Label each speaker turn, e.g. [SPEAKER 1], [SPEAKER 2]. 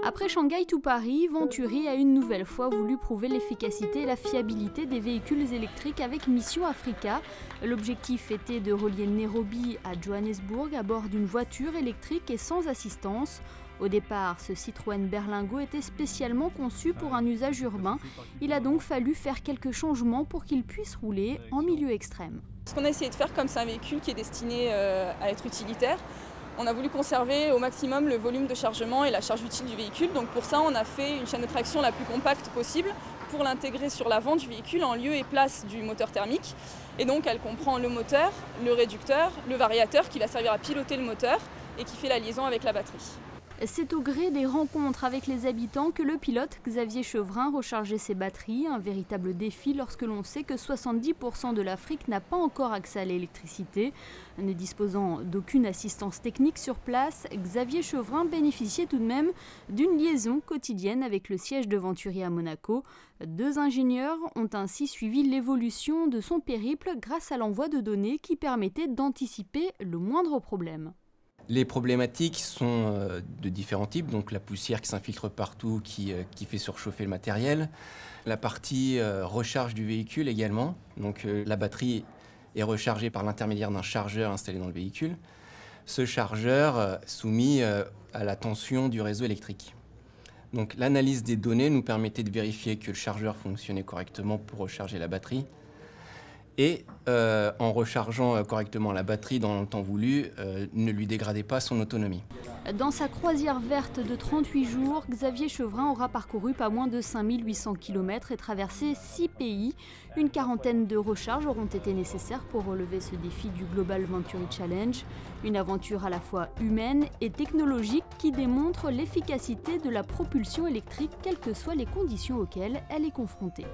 [SPEAKER 1] Après Shanghai to Paris, Venturi a une nouvelle fois voulu prouver l'efficacité et la fiabilité des véhicules électriques avec Mission Africa. L'objectif était de relier Nairobi à Johannesburg à bord d'une voiture électrique et sans assistance. Au départ, ce Citroën Berlingo était spécialement conçu pour un usage urbain. Il a donc fallu faire quelques changements pour qu'il puisse rouler en milieu extrême.
[SPEAKER 2] Ce qu'on a essayé de faire, comme c'est un véhicule qui est destiné à être utilitaire, on a voulu conserver au maximum le volume de chargement et la charge utile du véhicule. Donc pour ça, on a fait une chaîne de traction la plus compacte possible pour l'intégrer sur l'avant du véhicule en lieu et place du moteur thermique. Et donc elle comprend le moteur, le réducteur, le variateur qui va servir à piloter le moteur et qui fait la liaison avec la batterie.
[SPEAKER 1] C'est au gré des rencontres avec les habitants que le pilote Xavier Chevrin rechargeait ses batteries, un véritable défi lorsque l'on sait que 70% de l'Afrique n'a pas encore accès à l'électricité. Ne disposant d'aucune assistance technique sur place, Xavier Chevrin bénéficiait tout de même d'une liaison quotidienne avec le siège de Venturi à Monaco. Deux ingénieurs ont ainsi suivi l'évolution de son périple grâce à l'envoi de données qui permettait d'anticiper le moindre problème.
[SPEAKER 3] Les problématiques sont de différents types, donc la poussière qui s'infiltre partout, qui fait surchauffer le matériel, la partie recharge du véhicule également, donc la batterie est rechargée par l'intermédiaire d'un chargeur installé dans le véhicule, ce chargeur soumis à la tension du réseau électrique. Donc l'analyse des données nous permettait de vérifier que le chargeur fonctionnait correctement pour recharger la batterie. Et en rechargeant correctement la batterie dans le temps voulu, ne lui dégradait pas son autonomie.
[SPEAKER 1] Dans sa croisière verte de 38 jours, Xavier Chevrin aura parcouru pas moins de 5800 km et traversé 6 pays. Une quarantaine de recharges auront été nécessaires pour relever ce défi du Global Venturi Challenge. Une aventure à la fois humaine et technologique qui démontre l'efficacité de la propulsion électrique, quelles que soient les conditions auxquelles elle est confrontée.